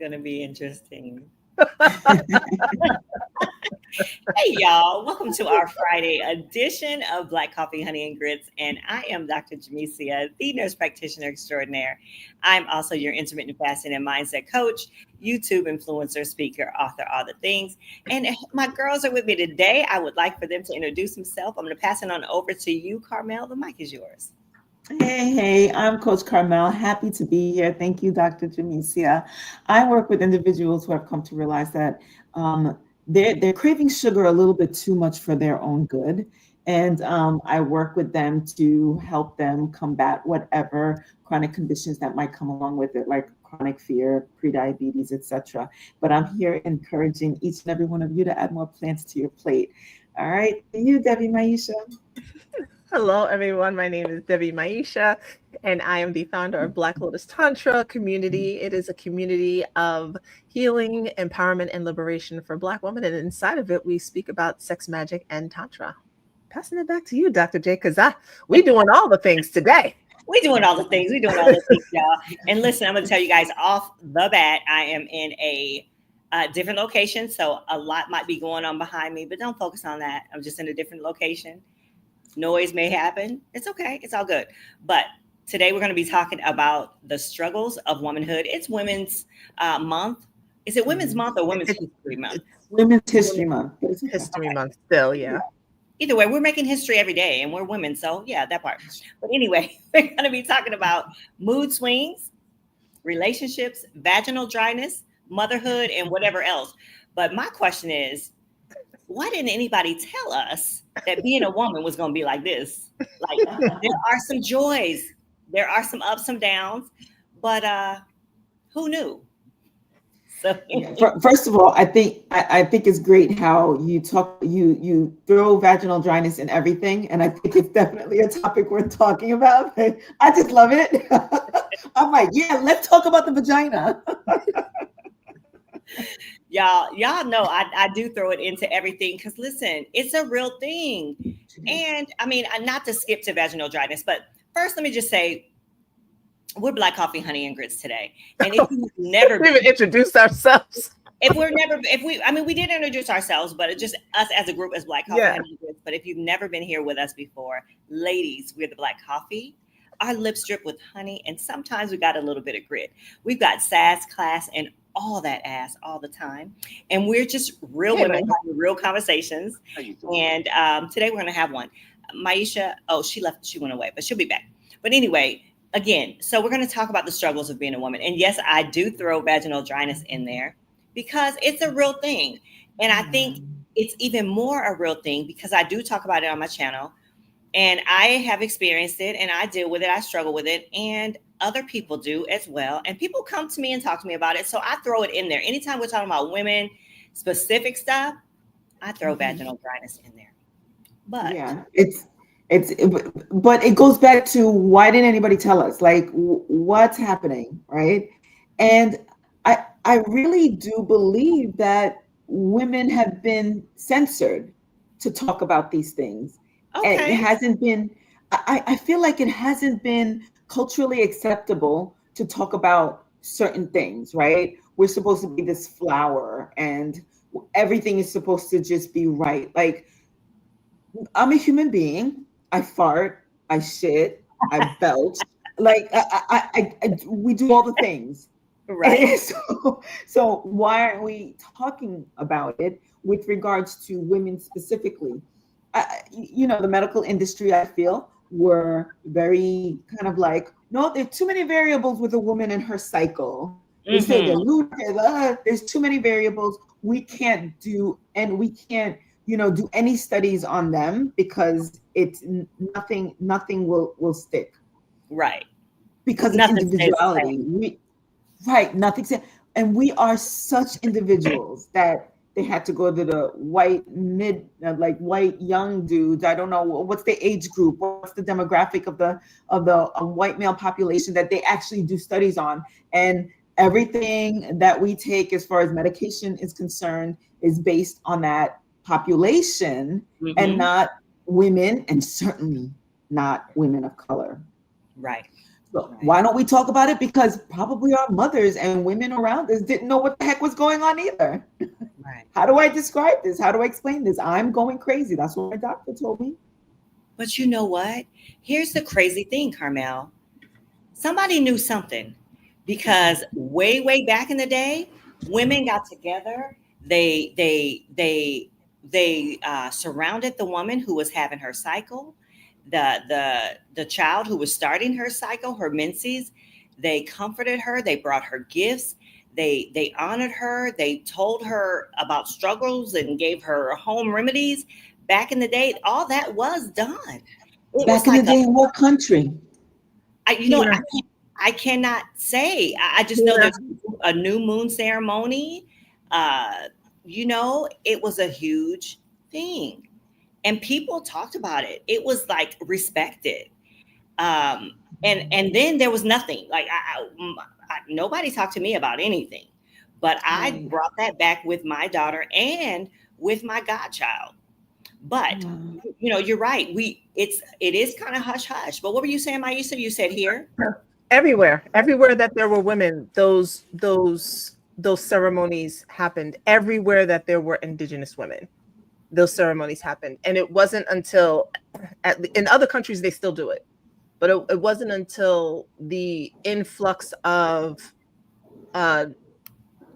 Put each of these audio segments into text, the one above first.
gonna be interesting. Hey, y'all. Welcome to our Friday edition of Black Coffee, Honey, and Grits. And I am Dr. Jamesia, the nurse practitioner extraordinaire. I'm also your intermittent fasting and mindset coach, YouTube influencer, speaker, author, all the things. And my girls are with me today. I would like for them to introduce themselves. I'm going to pass it on over to you, Carmel. The mic is yours. Hey, I'm Coach Carmel. Happy to be here. Thank you, Dr. Jamesia. I work with individuals who have come to realize that they're craving sugar a little bit too much for their own good. And I work with them to help them combat whatever chronic conditions that might come along with it, like chronic fear, prediabetes, etc. But I'm here encouraging each and every one of you to add more plants to your plate. All right, you, Debbie Maisha. Hello, everyone. My name is Debbie Maisha, and I am the founder of Black Lotus Tantra community. It is a community of healing, empowerment, and liberation for Black women. And inside of it, we speak about sex, magic, and Tantra. Passing it back to you, Dr. J, because we're doing all the things today. We're doing all the things. We're doing all the things, y'all. And listen, I'm going to tell you guys off the bat, I am in a different location. So a lot might be going on behind me, but don't focus on that. I'm just in a different location. Noise may happen. It's okay. It's all good. But today we're going to be talking about the struggles of womanhood. It's Women's Month. Is it Women's Month or Women's History Month? Women's History Month. History Month still, yeah. Either way, we're making history every day and we're women. So yeah, that part. But anyway, we're going to be talking about mood swings, relationships, vaginal dryness, motherhood, and whatever else. But my question is, why didn't anybody tell us that being a woman was going to be like this? Like, there are some joys, there are some ups and downs, but who knew? So, first of all, I think it's great how you throw vaginal dryness in everything, and I think it's definitely a topic worth talking about. I just love it. I'm like, yeah, let's talk about the vagina. Y'all know I do throw it into everything because listen, it's a real thing. And I mean, not to skip to vaginal dryness, but first let me just say we're Black Coffee, Honey, and Grits today. And if you've never even introduced ourselves. We did introduce ourselves, but it's just us as a group as Black Coffee, Honey, and Grits. But if you've never been here with us before, ladies, we're the Black Coffee. Our lips drip with honey, and sometimes we got a little bit of grit. We've got sass, class, and all that ass all the time. And we're just real women having real conversations. And today we're going to have one. Maisha, she left, she went away, but she'll be back. But anyway, again, so we're going to talk about the struggles of being a woman. And yes, I do throw vaginal dryness in there because it's a real thing. And I think it's even more a real thing because I do talk about it on my channel. And I have experienced it and I deal with it. I struggle with it. And other people do as well. And people come to me and talk to me about it. So I throw it in there. Anytime we're talking about women specific stuff, I throw vaginal dryness in there. But yeah, but it goes back to why didn't anybody tell us? Like, what's happening, right? And I really do believe that women have been censored to talk about these things. Okay. And it hasn't been, I feel like it hasn't been culturally acceptable to talk about certain things, right? We're supposed to be this flower and everything is supposed to just be right. Like, I'm a human being. I fart, I shit, I belch. Like, we do all the things. Right. So why aren't we talking about it with regards to women specifically? The medical industry, I feel, were very kind of like, no, there's too many variables with a woman and her cycle. They say there's too many variables. We can't do do any studies on them because it's nothing will stick. Right. Because of individuality. Nothing. And we are such individuals that they had to go to the white young dudes. I don't know what's the age group, what's the demographic of the white male population that they actually do studies on. And everything that we take as far as medication is concerned is based on that population and not women, and certainly not women of color. Right. So why don't we talk about it? Because probably our mothers and women around us didn't know what the heck was going on either. Right. How do I describe this? How do I explain this? I'm going crazy. That's what my doctor told me. But you know what? Here's the crazy thing, Carmel. Somebody knew something, because way back in the day, women got together. They surrounded the woman who was having her cycle, the child who was starting her cycle, her menses. They comforted her. They brought her gifts. They honored her. They told her about struggles and gave her home remedies. Back in the day, all that was done. It Back was in the like day, in what country? I cannot say. I just know there's a new moon ceremony. It was a huge thing, and people talked about it. It was like respected. And then there was nothing. Like nobody talked to me about anything, but I brought that back with my daughter and with my godchild. But you're right. It is kind of hush hush. But what were you saying, Maisha? You said here? Everywhere that there were women, those ceremonies happened. Everywhere that there were indigenous women, those ceremonies happened. And it wasn't until in other countries they still do it, but it wasn't until the influx of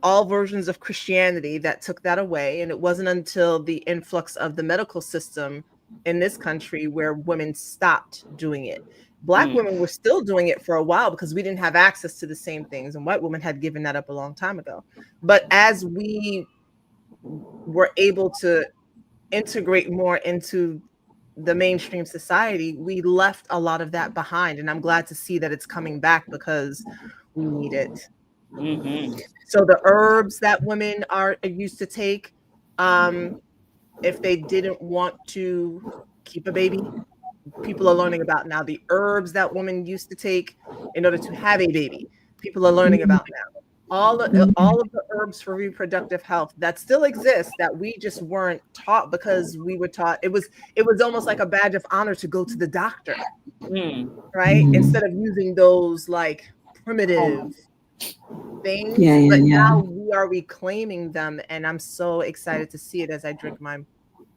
all versions of Christianity that took that away. And it wasn't until the influx of the medical system in this country where women stopped doing it. Black women were still doing it for a while because we didn't have access to the same things, and white women had given that up a long time ago. But as we were able to integrate more into the mainstream society, we left a lot of that behind. And I'm glad to see that it's coming back because we need it. Mm-hmm. So the herbs that women are used to take, if they didn't want to keep a baby, people are learning about now. The herbs that women used to take in order to have a baby, people are learning about now. All of the herbs for reproductive health that still exist that we just weren't taught because we were taught it was almost like a badge of honor to go to the doctor, right? Instead of using those like primitive things. But now we are reclaiming them, and I'm so excited to see it as I drink my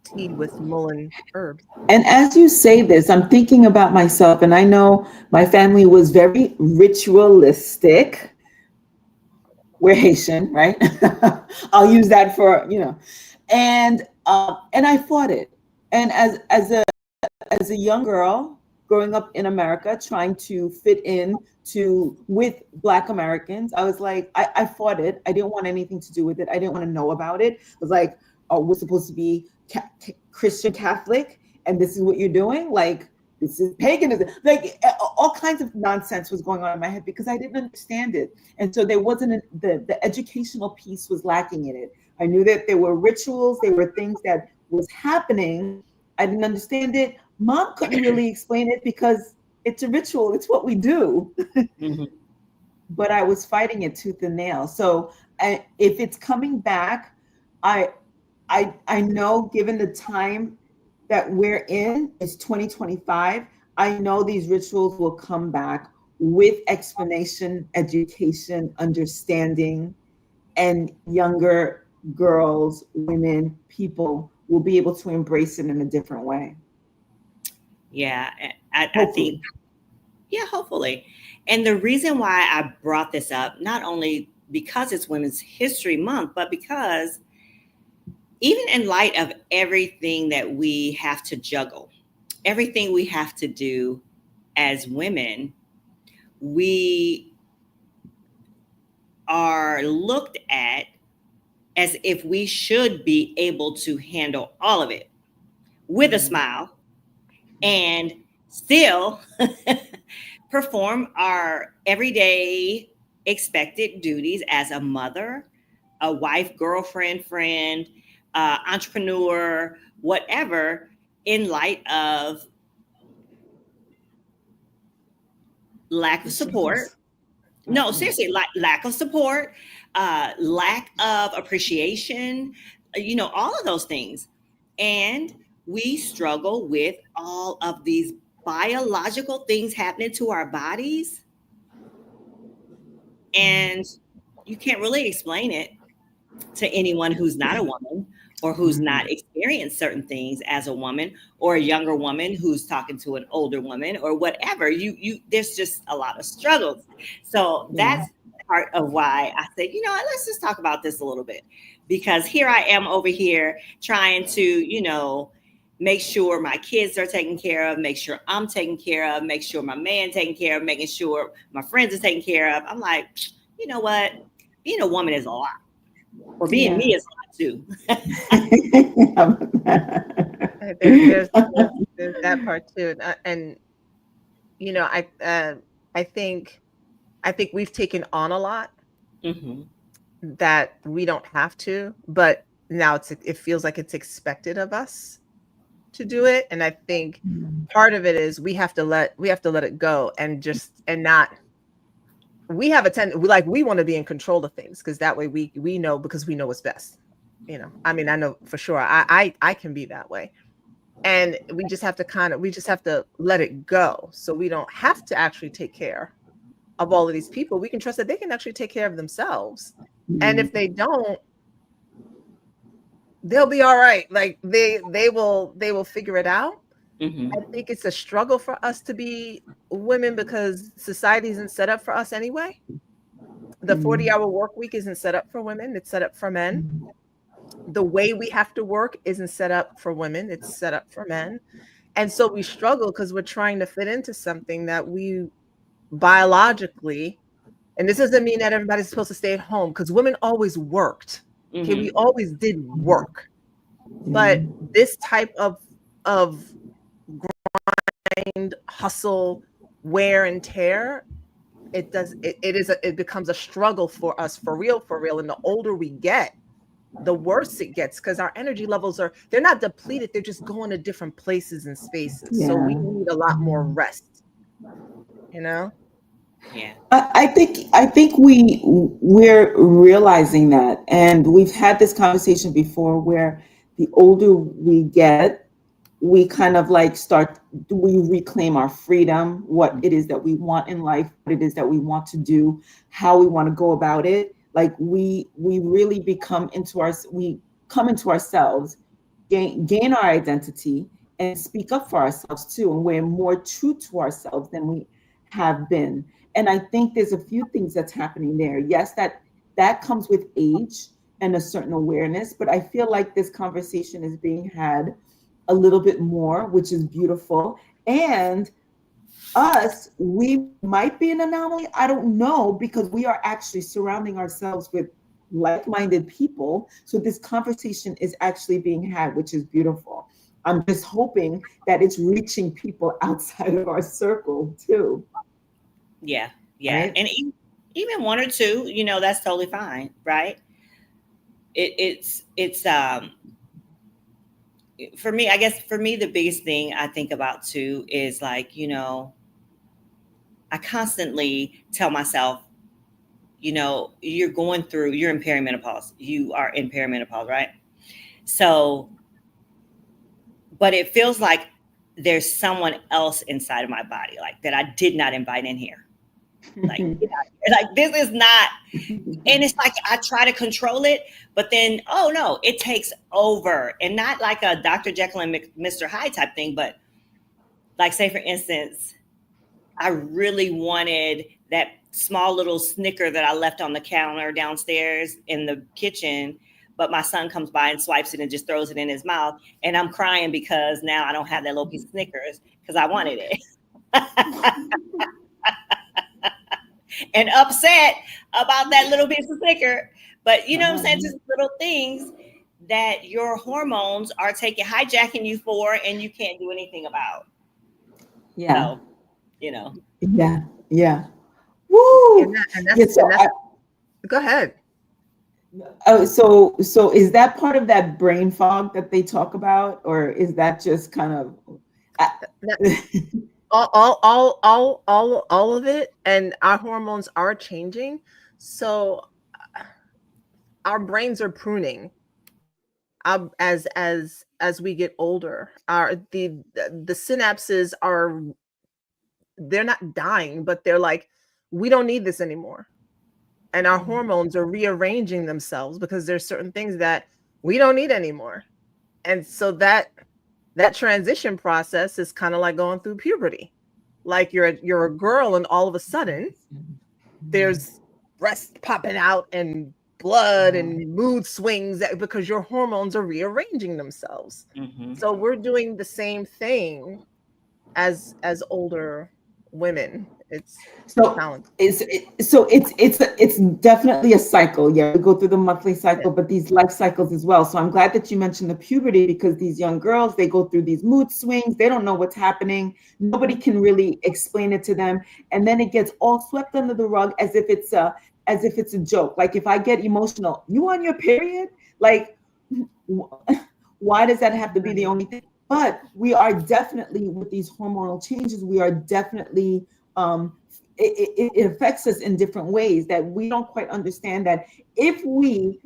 tea with mullein herbs. And as you say this, I'm thinking about myself, and I know my family was very ritualistic. We're Haitian, right? I'll use that for, and I fought it. And as a young girl growing up in America, trying to fit in with Black Americans, I was like, I fought it. I didn't want anything to do with it. I didn't want to know about it. It was like, oh, we're supposed to be Christian Catholic, and this is what you're doing? Like, this is paganism. Like, all kinds of nonsense was going on in my head because I didn't understand it. And so there wasn't the educational piece was lacking in it. I knew that there were rituals, there were things that was happening. I didn't understand it. Mom couldn't really explain it because it's a ritual. It's what we do. But I was fighting it tooth and nail. So if it's coming back, I know, given the time that we're in, it's 2025. I know these rituals will come back with explanation, education, understanding, and younger girls, women, people will be able to embrace it in a different way. Yeah, I think, yeah, hopefully. And the reason why I brought this up, not only because it's Women's History Month, but because even in light of everything that we have to juggle, everything we have to do as women, we are looked at as if we should be able to handle all of it with a smile and still perform our everyday expected duties as a mother, a wife, girlfriend, friend, entrepreneur, whatever, in light of lack of support. No, seriously, lack of support, lack of appreciation, all of those things. And we struggle with all of these biological things happening to our bodies And you can't really explain it to anyone who's not a woman or who's not experienced certain things as a woman, or a younger woman who's talking to an older woman, or whatever. There's just a lot of struggles. So that's part of why I said, you know what, let's just talk about this a little bit, because here I am over here trying to, make sure my kids are taken care of, make sure I'm taken care of, make sure my man taken care of, making sure my friends are taken care of. I'm like, you know what? Being a woman is a lot. Or being me is a lot too. there's that part too, and I think we've taken on a lot that we don't have to, but now it feels like it's expected of us to do it. And I think part of it is we have to let it go, and not, we have we want to be in control of things, because that way we know, because we know what's best. I mean, I know for sure I can be that way. And we just have to let it go, so we don't have to actually take care of all of these people. We can trust that they can actually take care of themselves. And if they don't, they'll be all right. Like they will figure it out. I think it's a struggle for us to be women, because society isn't set up for us anyway. The 40-hour work week isn't set up for women, it's set up for men. The way we have to work isn't set up for women, it's set up for men. And so we struggle because we're trying to fit into something that we biologically, and this doesn't mean that everybody's supposed to stay at home, because women always worked. Okay, we always did work. But this type of grind, hustle, wear and tear, it becomes a struggle for us, for real. And the older we get, the worse it gets, because our energy levels they're not depleted, they're just going to different places and spaces. So we need a lot more rest, Yeah. I think we're realizing that, and we've had this conversation before, where the older we get, we kind of like we reclaim our freedom, what it is that we want in life, what it is that we want to do, how we want to go about it. Like we really come into ourselves, gain our identity, and speak up for ourselves too. And we're more true to ourselves than we have been. And I think there's a few things that's happening there. Yes, that comes with age and a certain awareness, but I feel like this conversation is being had a little bit more, which is beautiful. And we might be an anomaly, I don't know, because we are actually surrounding ourselves with like-minded people. So this conversation is actually being had, which is beautiful. I'm just hoping that it's reaching people outside of our circle too. Yeah. Right? And even one or two, that's totally fine, right? It's for me, I guess for me, the biggest thing I think about too is like, I constantly tell myself, you're in perimenopause. You are in perimenopause, right? So, but it feels like there's someone else inside of my body, like that I did not invite in here. Like this is not, and it's like I try to control it, but then, oh no, it takes over. And not like a Dr. Jekyll and Mr. Hyde type thing, but like, say for instance, I really wanted that small little Snicker that I left on the counter downstairs in the kitchen, but my son comes by and swipes it and just throws it in his mouth. And I'm crying because now I don't have that little piece of Snickers because I wanted it. And upset about that little piece of Snicker. But you know what I'm saying? Just little things that your hormones are hijacking you for, and you can't do anything about. Yeah. So, Yeah. Woo! Go ahead. So is that part of that brain fog that they talk about, or is that just kind of all of it? And our hormones are changing, so our brains are pruning as we get older. The synapses they're not dying, but they're like, we don't need this anymore. and our hormones are rearranging themselves because there's certain things that we don't need anymore. And so that transition process is kind of like going through puberty. Like you're a girl and all of a sudden there's breasts popping out and blood and mood swings because your hormones are rearranging themselves. Mm-hmm. So we're doing the same thing as older women. It's it's definitely a cycle. Yeah, we go through the monthly cycle, but these life cycles as well. So I'm glad that you mentioned the puberty, because these young girls, they go through these mood swings. They don't know what's happening. Nobody can really explain it to them, and then it gets all swept under the rug as if it's a joke. Like if I get emotional, you on your period? Like, why does that have to be the only thing? But we are definitely, with these hormonal changes, we are definitely, it affects us in different ways that we don't quite understand. That if we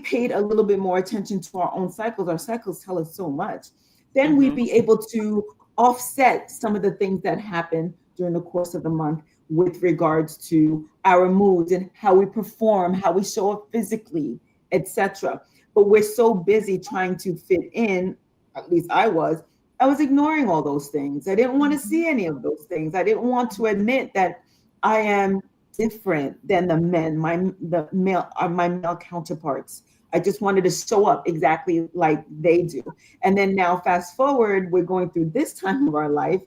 paid a little bit more attention to our cycles tell us so much, then we'd be able to offset some of the things that happen during the course of the month with regards to our moods and how we perform, how we show up physically, etc. But we're so busy trying to fit in. At least I was ignoring all those things. I didn't want to see any of those things. I didn't want to admit that I am different than my male counterparts. I just wanted to show up exactly like they do. And then now fast forward, we're going through this time of our life,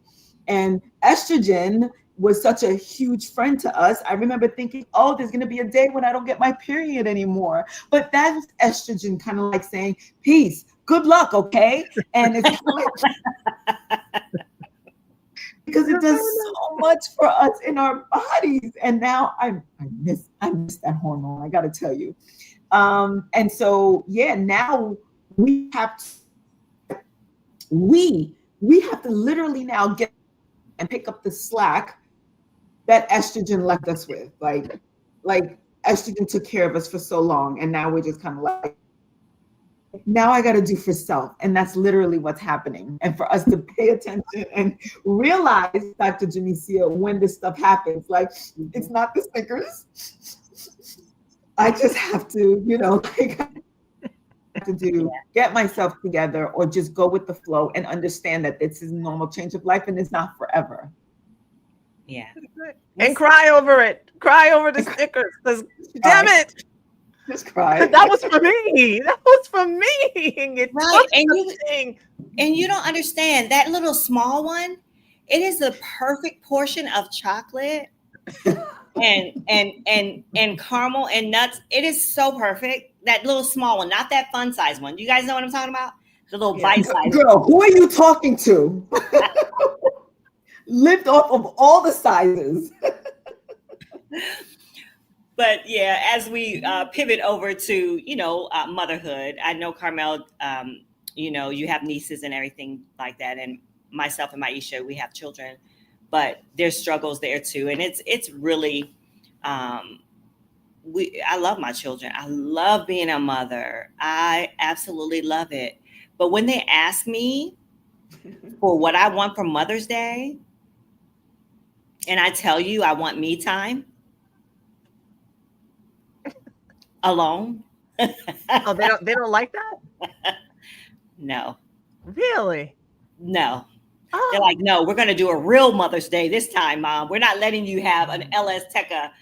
and estrogen was such a huge friend to us. I remember thinking, oh, there's going to be a day when I don't get my period anymore. But that's estrogen kind of like saying, peace, good luck, okay? And it's because it does so much for us in our bodies. And now I miss that hormone, I got to tell you. And so, yeah, now we have to literally now get and pick up the slack that estrogen left us with. Like estrogen took care of us for so long, and now we're just kind of like, now I got to do for self. And that's literally what's happening. And for us to pay attention and realize, Dr. Jamesia, when this stuff happens, like, it's not the Snickers. I just have to, get myself together, or just go with the flow and understand that this is a normal change of life and it's not forever. Yeah. And cry over it. Cry over the Snickers. Damn it. Just cry. That was for me. That was for me. Right. And you don't understand that little small one. It is the perfect portion of chocolate and caramel and nuts. It is so perfect. That little small one, not that fun size one. You guys know what I'm talking about? The little bite size. Girl, who are you talking to? Lived off of all the sizes. But yeah, as we pivot over to, motherhood, I know, Carmel, you have nieces and everything like that. And myself and Maisha, we have children, but there's struggles there too. And it's really, I love my children. I love being a mother. I absolutely love it. But when they ask me for what I want for Mother's Day, and I tell you I want me time alone. Oh, they don't like that? No. Really? No. Oh. They're like, no, we're going to do a real Mother's Day this time, Mom. We're not letting you have an LS Teca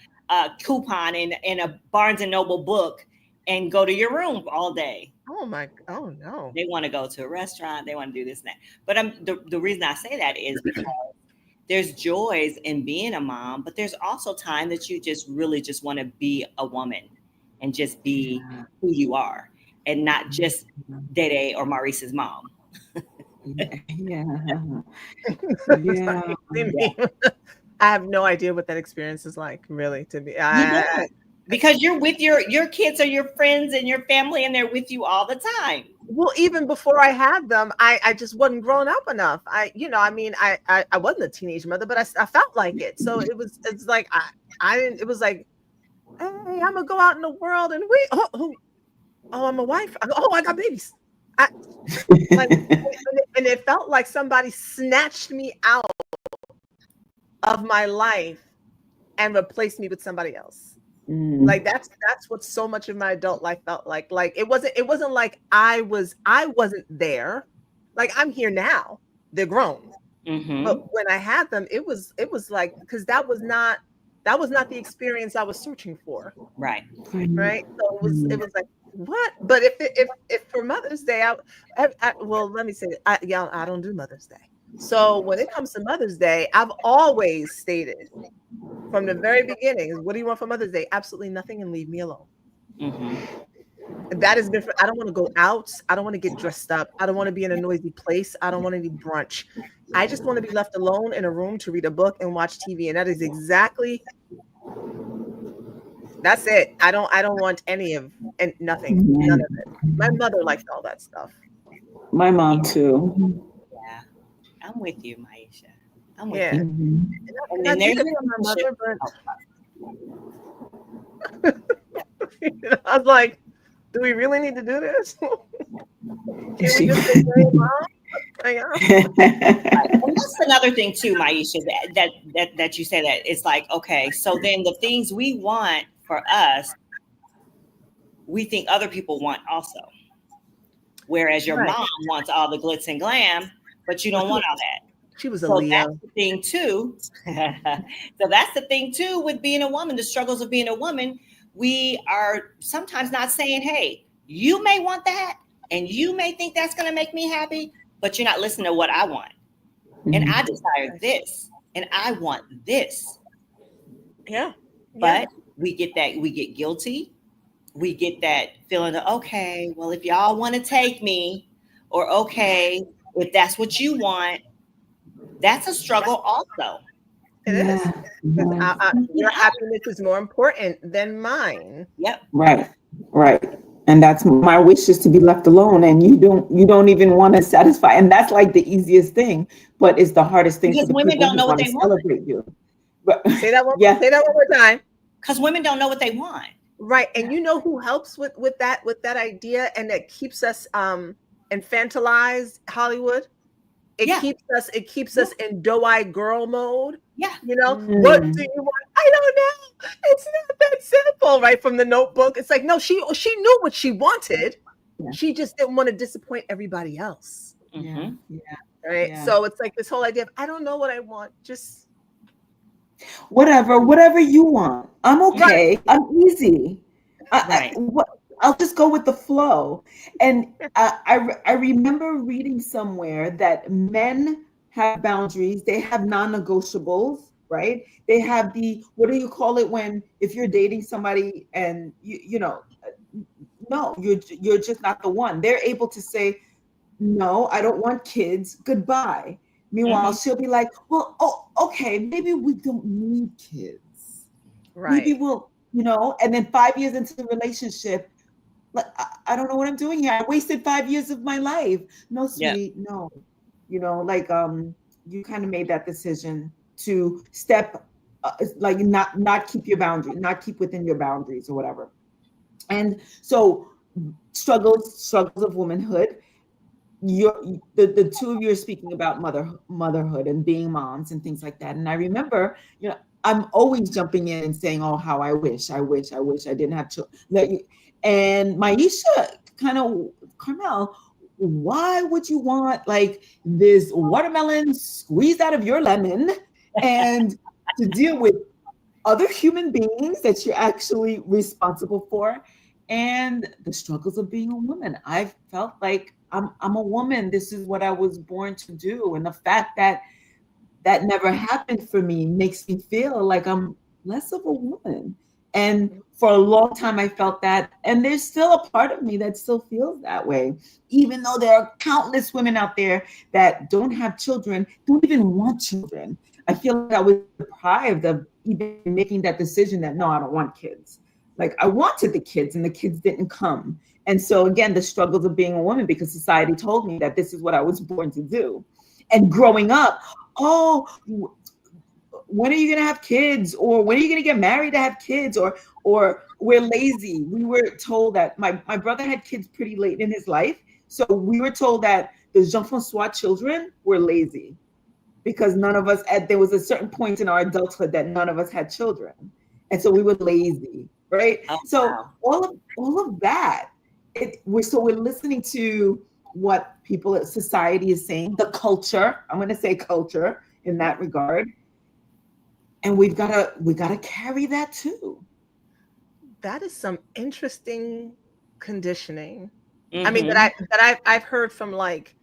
coupon in a Barnes and Noble book and go to your room all day. Oh no. They want to go to a restaurant. They want to do this and that. But the reason I say that is because there's joys in being a mom, but there's also time that you just really just want to be a woman and just be who you are, and not just Dede or Maurice's mom. Yeah. I have no idea what that experience is like, really, to be. Because you're with your kids are your friends and your family, and they're with you all the time. Well, even before I had them, I just wasn't grown up enough. I wasn't a teenage mother, but I felt like it. So it's like it was like, hey, I'm gonna go out in the world and I'm a wife. I got babies. And it felt like somebody snatched me out of my life and replaced me with somebody else. Like that's what so much of my adult life felt like. Like it wasn't like I wasn't there. Like I'm here now. They're grown. But when I had them, it was like, because that was not the experience I was searching for. Right. Right. So it was like, what? But if for Mother's Day, well, let me say, I don't do Mother's Day. So when it comes to Mother's Day, I've always stated from the very beginning, what do you want for Mother's Day? Absolutely nothing, and leave me alone. That has been I don't want to go out. I don't want to get dressed up. I don't want to be in a noisy place. I don't want to eat brunch. I just want to be left alone in a room to read a book and watch TV. And that is exactly, that's it. I don't want any of, and nothing, none of it. My mother liked all that stuff. My mom too. Yeah, I'm with you, Maisha. I'm with Yeah. you. And then there's my mother, but I was like, do we really need to do this? Can we just say, hey, Mom? And that's another thing too, Maisha, that you say that it's like, okay, so then the things we want for us, we think other people want also. Whereas your mom wants all the glitz and glam, but you don't want all that. She was a Leo. That's the thing too. So that's the thing too with being a woman, the struggles of being a woman. We are sometimes not saying, hey, you may want that and you may think that's going to make me happy, but you're not listening to what I want. And I desire this and I want this. Yeah. But we get guilty. We get that feeling of, okay, well, if y'all want to take me, or okay, if that's what you want, that's a struggle also. It is. Your happiness is more important than mine. Yep. Right. And that's my wish, is to be left alone, and you don't even want to satisfy. And that's like the easiest thing, but it's the hardest thing, because women don't know what they want. Celebrate you. But, say that one more time. Because women don't know what they want. Right. And you know who helps with that idea, and that keeps us infantilized, Hollywood? It keeps us in doe-eyed girl mode. Yeah. You know, what do you want? I don't know. It's not that simple, right? From the Notebook. It's like, no, she knew what she wanted. Yeah. She just didn't want to disappoint everybody else. Yeah. Right. Yeah. So it's like this whole idea of, I don't know what I want. Just whatever you want. I'm okay. Right. I'm easy. I'll just go with the flow. And I remember reading somewhere that men have boundaries. They have non-negotiables, right? They have what do you call it when, if you're dating somebody and no, you're just not the one. They're able to say, no, I don't want kids. Goodbye. Meanwhile, she'll be like, well, okay, maybe we don't need kids. Right. Maybe we'll, and then 5 years into the relationship, like, I don't know what I'm doing here. I wasted 5 years of my life. No, sweetie, no. You kind of made that decision to step, like not keep your boundary, not keep within your boundaries or whatever. And so struggles of womanhood. The two of you are speaking about motherhood and being moms and things like that. And I remember, I'm always jumping in and saying, oh, how I wish I didn't have children. And Maisha, Carmel, why would you want like this watermelon squeezed out of your lemon and to deal with other human beings that you're actually responsible for, and the struggles of being a woman? I felt like I'm a woman. This is what I was born to do. And the fact that never happened for me makes me feel like I'm less of a woman. And for a long time, I felt that. And there's still a part of me that still feels that way, even though there are countless women out there that don't have children, don't even want children. I feel like I was deprived of even making that decision that, no, I don't want kids. Like, I wanted the kids and the kids didn't come. And so again, the struggles of being a woman, because society told me that this is what I was born to do. And growing up, oh, when are you going to have kids? Or when are you going to get married to have kids? Or we're lazy. We were told that my brother had kids pretty late in his life. So we were told that the Jean-Francois children were lazy because none of us, there was a certain point in our adulthood that none of us had children. And so we were lazy. right? Oh, So wow. all of that, we're listening to what society is saying, the culture. I'm going to say culture in that regard, and we gotta carry that too. That is some interesting conditioning. I mean, Mm-hmm. I've heard from like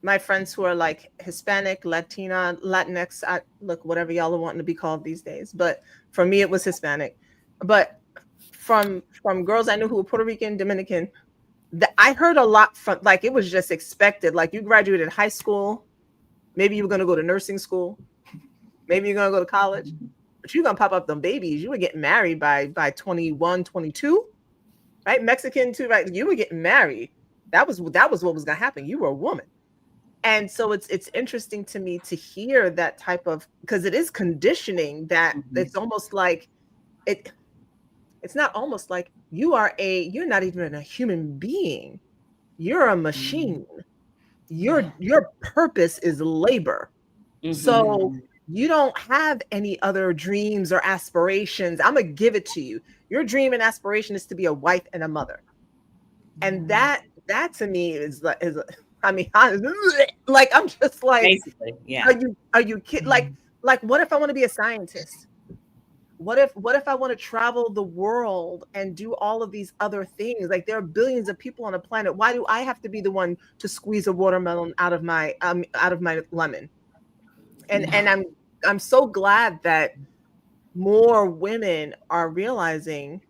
my friends who are like Hispanic, Latina, Latinx, look, whatever y'all are wanting to be called these days. But for me, it was Hispanic. But from girls I knew who were Puerto Rican, Dominican, that I heard a lot from, like, it was just expected. Like, you graduated high school, maybe you were going to go to nursing school, maybe you're going to go to college, but you're going to pop up them babies. You were getting married by 21, 22, right? Mexican too, right? You were getting married. That was what was going to happen. You were a woman. And so it's interesting to me to hear that type of, because it is conditioning that it's almost like it's not almost like you're not even a human being. You're a machine. Your purpose is labor. So you don't have any other dreams or aspirations. I'm gonna give it to you. Your dream and aspiration is to be a wife and a mother. And that to me is I mean, like, I'm just like, Basically, yeah. are you kidding? Like what if I want to be a scientist? What if I want to travel the world and do all of these other things? Like, there are billions of people on the planet. Why do I have to be the one to squeeze a watermelon out of my lemon? And I'm so glad that more women are realizing,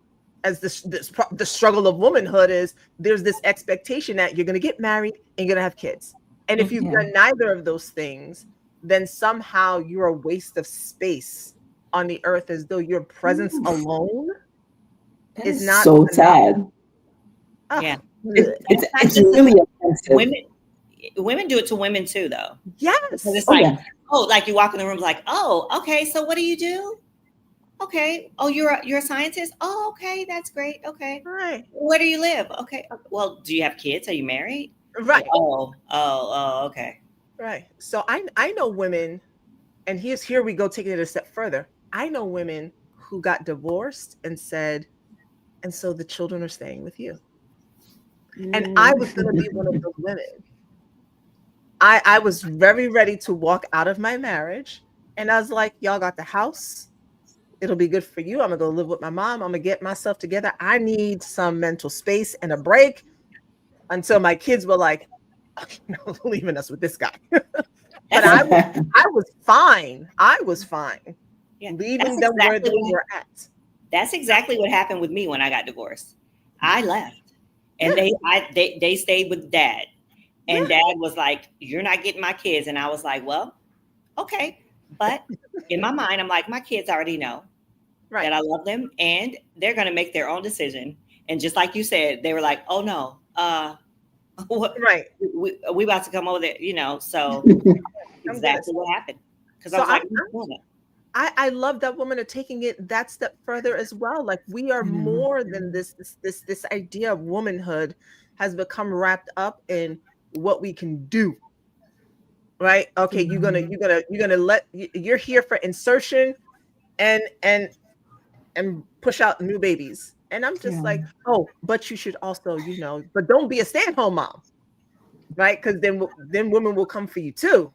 as the struggle of womanhood is, there's this expectation that you're going to get married and you're going to have kids. And if you've done neither of those things, then somehow you're a waste of space on the earth, as though your presence alone is not so enough. sad. Yeah. It's really offensive. Women do it to women too, though. Yes. Because it's like, like you walk in the room like, oh, okay, so what do you do? Okay. Oh, you're a scientist? Oh, okay, that's great. Okay. Right. Where do you live? Okay. Well, do you have kids? Are you married? Right. Oh, okay. Right. So I know women, and here we go, taking it a step further. I know women who got divorced and said, and so the children are staying with you. And I was going to be one of those women. I was very ready to walk out of my marriage. And I was like, y'all got the house. It'll be good for you. I'm going to go live with my mom. I'm going to get myself together. I need some mental space and a break, until my kids were like, no, leaving us with this guy. But I was fine. I was fine. Yeah, leaving them where they were at. That's exactly what happened with me when I got divorced. I left, and they stayed with Dad, and Dad was like, "You're not getting my kids," and I was like, "Well, okay." But in my mind, I'm like, my kids already know that I love them, and they're gonna make their own decision. And just like you said, they were like, "Oh no, we about to come over there," So exactly what happened. Because I was like, I love that woman are taking it that step further as well. Like, we are more than this idea of womanhood has become wrapped up in what we can do. Right? Okay, you're gonna you're here for insertion and push out new babies. And I'm just like, oh, but you should also, but don't be a stay-at-home mom, right? Because then women will come for you too,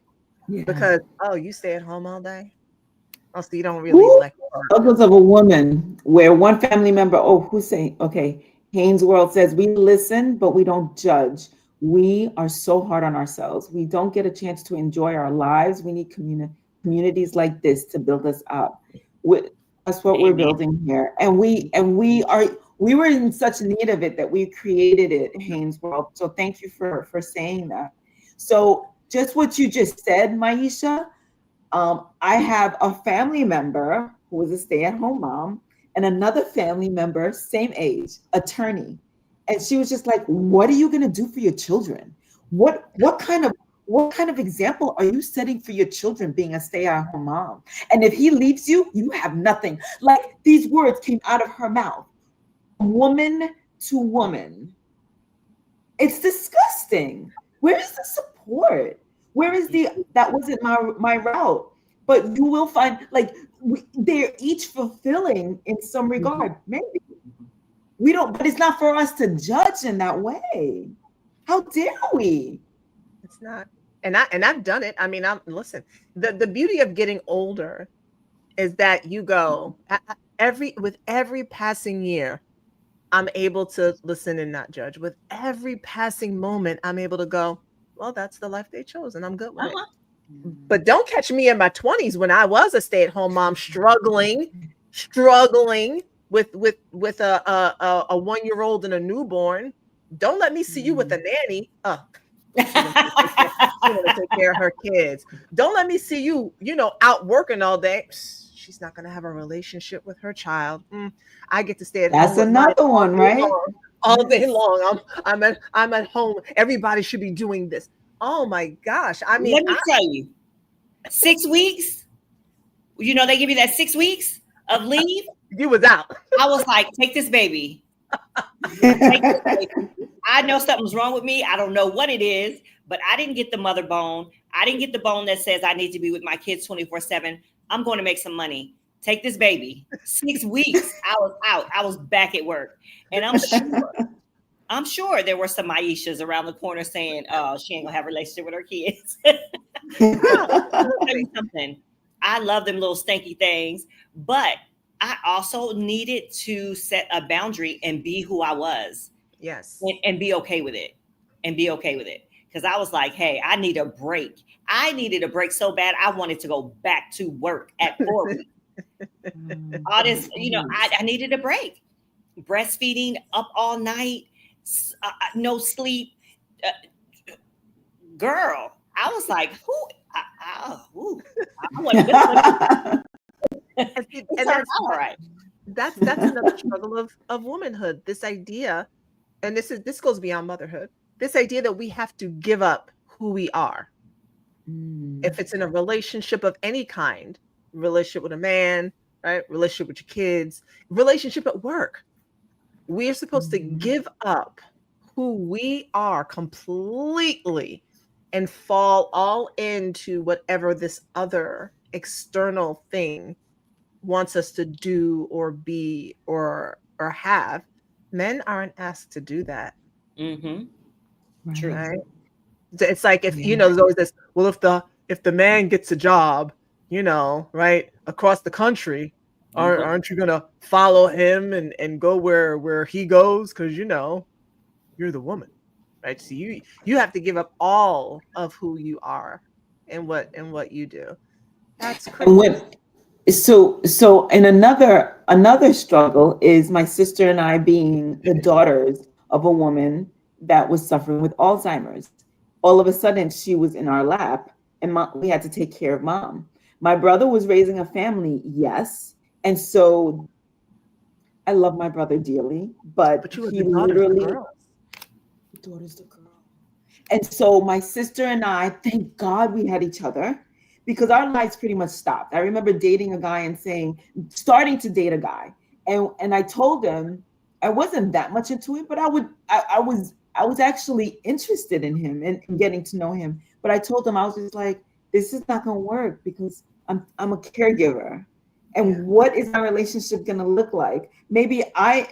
because you stay at home all day. Oh, so you don't really like struggles of a woman where one family member, who's saying, okay, Haynes World says we listen, but we don't judge. We are so hard on ourselves. We don't get a chance to enjoy our lives. We need communities like this to build us up. That's what we're building here. And we were in such need of it that we created it, Haynes World. So thank you for saying that. So just what you just said, Maisha, I have a family member who was a stay-at-home mom, and another family member, same age, attorney. And she was just like, what are you going to do for your children? What kind of example are you setting for your children being a stay-at-home mom? And if he leaves you, you have nothing. Like, these words came out of her mouth. Woman to woman. It's disgusting. Where is the support? Where is that wasn't my route? But you will find, like, they're each fulfilling in some regard. Maybe We don't, but it's not for us to judge in that way. How dare we? It's not. And I've done it. I mean, listen, the beauty of getting older is that you go with every passing year, I'm able to listen and not judge. With every passing moment, I'm able to go, well, that's the life they chose, and I'm good with it. But don't catch me in my 20s when I was a stay-at-home mom, struggling with a 1-year-old and a newborn. Don't let me see you with a nanny. She want to take care of her kids. Don't let me see you, out working all day. She's not going to have a relationship with her child. I get to stay at home. That's another one, right? All day long. I'm at home. Everybody should be doing this. Oh my gosh. I mean, let me tell you, 6 weeks, they give you that 6 weeks of leave. You was out. I was like, take this baby. Take this baby. I know something's wrong with me. I don't know what it is, but I didn't get the mother bone. I didn't get the bone that says I need to be with my kids 24/7. I'm going to make some money. Take this baby. 6 weeks, I was out. I was back at work. And I'm sure there were some Aishas around the corner saying, oh, she ain't gonna have a relationship with her kids. I'll tell you something. I love them little stanky things, but I also needed to set a boundary and be who I was. Yes. And be okay with it. Because I was like, hey, I need a break. I needed a break so bad. I wanted to go back to work at 4 weeks. All this, I needed a break. Breastfeeding, up all night, no sleep. Girl, I was like, I want to and that's all right. That's another struggle of womanhood. This idea, and this goes beyond motherhood. This idea that we have to give up who we are. If it's in a relationship of any kind, relationship with a man, right? Relationship with your kids, relationship at work. We are supposed to give up who we are completely and fall all into whatever this other external thing wants us to do or be or have. Men aren't asked to do that. Mm-hmm. True. Right? It's like if there's always this, well, if the man gets a job, right, across the country, aren't you gonna follow him and go where he goes? Because you're the woman, right? So you have to give up all of who you are and what you do. That's crazy. So and another struggle is my sister and I being the daughters of a woman that was suffering with Alzheimer's. All of a sudden, she was in our lap, and we had to take care of mom. My brother was raising a family, yes, and so I love my brother dearly, but you were he the literally daughter's the girl. And so my sister and I, thank God we had each other, because our lives pretty much stopped. I remember dating a guy and starting to date a guy, and I told him I wasn't that much into it, but I was actually interested in him and getting to know him. But I told him, I was just like, this is not gonna work because I'm a caregiver. And what is our relationship gonna look like? Maybe I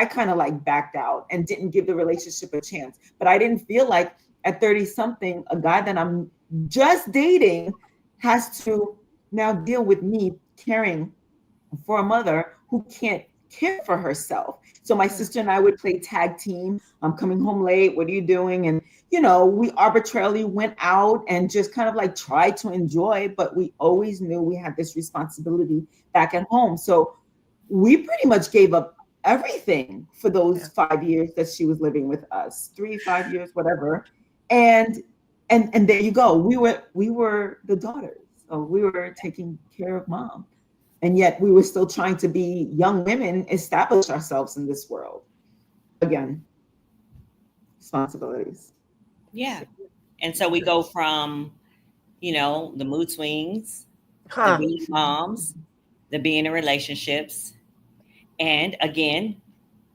kind of like backed out and didn't give the relationship a chance. But I didn't feel like at 30 something, a guy that I'm just dating has to now deal with me caring for a mother who can't care for herself. So my sister and I would play tag team. I'm coming home late. What are you doing? And, we arbitrarily went out and just kind of like tried to enjoy, but we always knew we had this responsibility back at home. So we pretty much gave up everything for those 5 years that she was living with us, 5 years, whatever. And there you go. We were the daughters. So we were taking care of mom. And yet we were still trying to be young women, establish ourselves in this world. Again, responsibilities. Yeah. And so we go from, the mood swings, the being moms, the being in relationships. And again,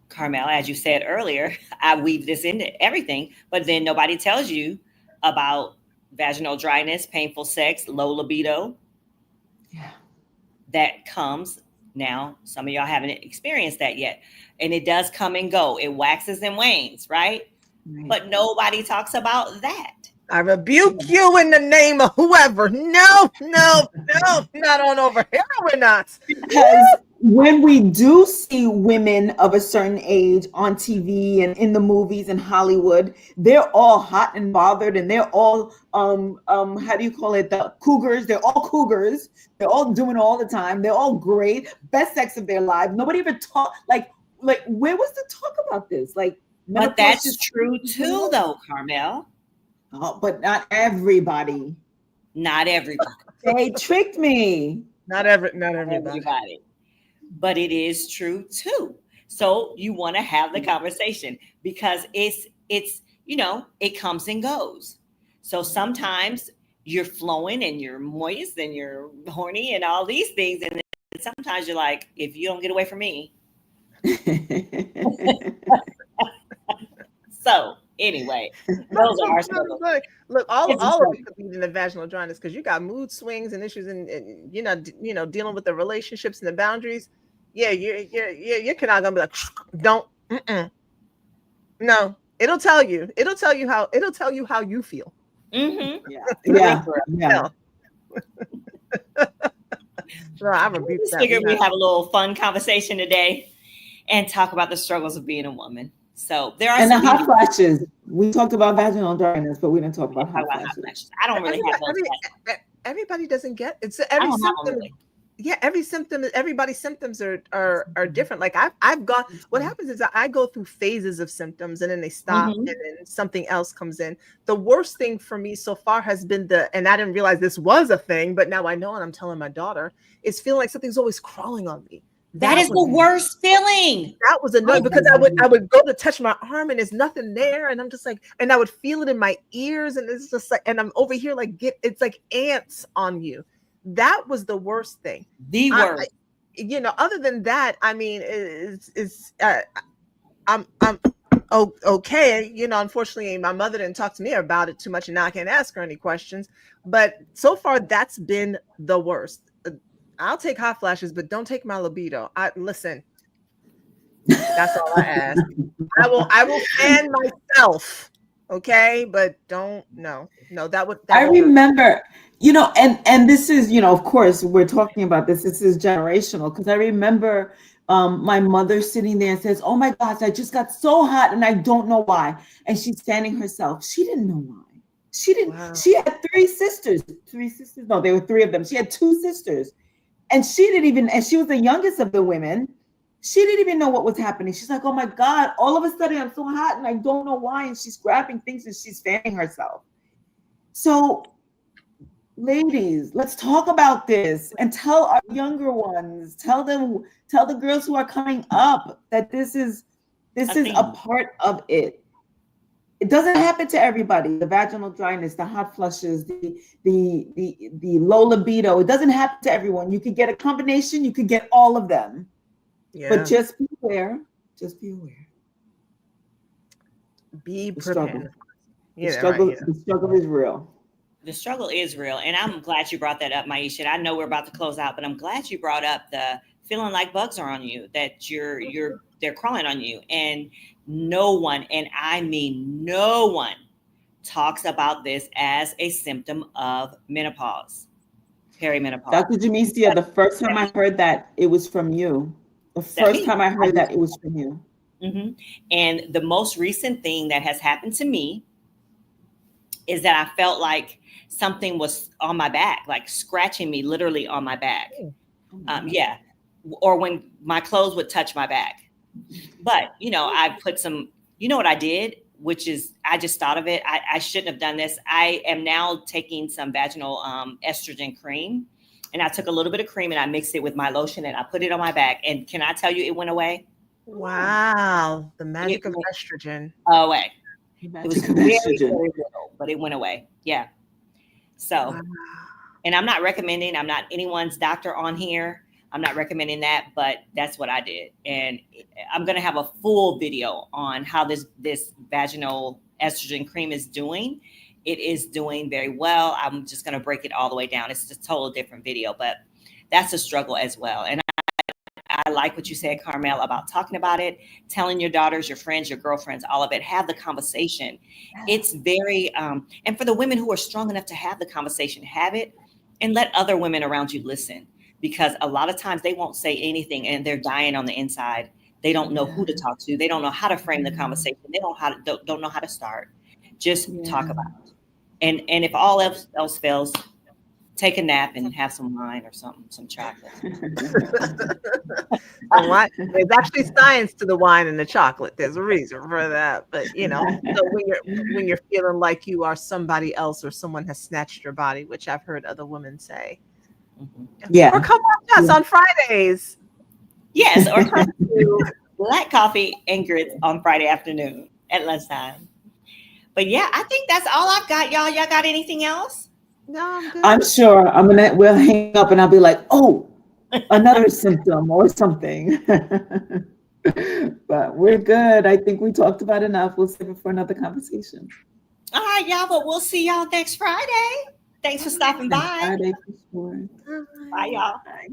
Carmel, as you said earlier, I weave this into everything, but then nobody tells you about vaginal dryness, painful sex, low libido. Yeah. That comes Now, some of y'all haven't experienced that yet. And it does come and go. It waxes and wanes, right? But nobody talks about that. I rebuke you in the name of whoever. No, not on over here. We're not. Because when we do see women of a certain age on TV and in the movies in Hollywood, they're all hot and bothered, and they're all how do you call it, the cougars? They're all cougars. They're all doing it all the time. They're all great, best sex of their lives. Nobody ever talk like where was the talk about this? Like, but that's true too, though, Carmel. Oh, but not everybody. Not everybody. They tricked me. Not everybody. But it is true too. So you want to have the conversation because it's it comes and goes. So sometimes you're flowing and you're moist and you're horny and all these things, and then sometimes you're like, if you don't get away from me. So anyway, those are our struggles. Look, all of it could be in the vaginal dryness because you got mood swings and issues, and dealing with the relationships and the boundaries. Yeah, you're not gonna be like, don't. No, it'll tell you how you feel. Mm-hmm. Yeah. Well, I rebuke that. Figured we have a little fun conversation today and talk about the struggles of being a woman. So there are the hot flashes. We talked about vaginal dryness, but we didn't talk about hot flashes. I don't really have those. Everybody doesn't get it's every symptom. Really. Yeah, everybody's symptoms are different. Like I've got, what happens is that I go through phases of symptoms and then they stop and then something else comes in. The worst thing for me so far has been and I didn't realize this was a thing, but now I know, and I'm telling my daughter, is feeling like something's always crawling on me. That is the worst feeling. That was annoying because I would go to touch my arm and there's nothing there, and I'm just like, and I would feel it in my ears, and it's just like, and I'm over here like it's like ants on you. That was the worst thing. The worst. Other than that, I mean, I'm okay. Unfortunately, my mother didn't talk to me about it too much, and now I can't ask her any questions. But so far, that's been the worst. I'll take hot flashes, but don't take my libido. Listen. That's all I ask. I will fan myself. Okay, but don't I remember, and this is, of course, we're talking about this. This is generational because I remember my mother sitting there and says, "Oh my gosh, I just got so hot and I don't know why." And she's fanning herself. She didn't know why. She didn't. Wow. She had three sisters. No, there were three of them. She had two sisters. And she didn't even, and she was the youngest of the women. She didn't even know what was happening. She's like, "Oh my God, all of a sudden I'm so hot and I don't know why." And she's grabbing things and she's fanning herself. So ladies, let's talk about this and tell our younger ones, tell the girls who are coming up that this is a part of it. It doesn't happen to everybody. The vaginal dryness, the hot flushes, the low libido. It doesn't happen to everyone. You could get a combination. You could get all of them. Yeah. But just be aware. Just be aware. Be prepared. The struggle is real. The struggle is real, and I'm glad you brought that up, Maisha. I know we're about to close out, but I'm glad you brought up the feeling like bugs are on you, that they're crawling on you, and no one, and I mean no one, talks about this as a symptom of menopause, perimenopause. Dr. Jamesia, the first time I heard that, it was from you. The first time I heard that, it was from you. Mm-hmm. And the most recent thing that has happened to me is that I felt like something was on my back, like scratching me literally on my back. Or when my clothes would touch my back. But, I put some, what I did, which is, I just thought of it. I shouldn't have done this. I am now taking some vaginal estrogen cream, and I took a little bit of cream and I mixed it with my lotion and I put it on my back. And can I tell you, it went away? Wow. The magic of estrogen. Away. It was very, very little, but it went away. Yeah. So, and I'm not recommending, I'm not anyone's doctor on here. I'm not recommending that, but that's what I did. And I'm going to have a full video on how this vaginal estrogen cream is doing. It is doing very well. I'm just going to break it all the way down. It's a total different video, but that's a struggle as well. And I like what you said, Carmel, about talking about it, telling your daughters, your friends, your girlfriends, all of it. Have the conversation. It's very, and for the women who are strong enough to have the conversation, have it, and let other women around you listen. Because a lot of times they won't say anything and they're dying on the inside. They don't know who to talk to. They don't know how to frame the conversation. They don't know how to start. Just talk about it. And if all else fails, take a nap and have some wine or something, some chocolate. There's actually science to the wine and the chocolate. There's a reason for that. But so when you're feeling like you are somebody else or someone has snatched your body, which I've heard other women say. Yeah. Or come watch us on Fridays. Yes, or come to Black Coffee and Grits on Friday afternoon at lunchtime. But yeah, I think that's all I've got, y'all. Y'all got anything else? No, I'm good. I'm sure we'll hang up and I'll be like, oh, another symptom or something. But we're good. I think we talked about enough. We'll save it for another conversation. All right, y'all, but we'll see y'all next Friday. Thanks for stopping by. Friday for sure. Bye, y'all. Bye.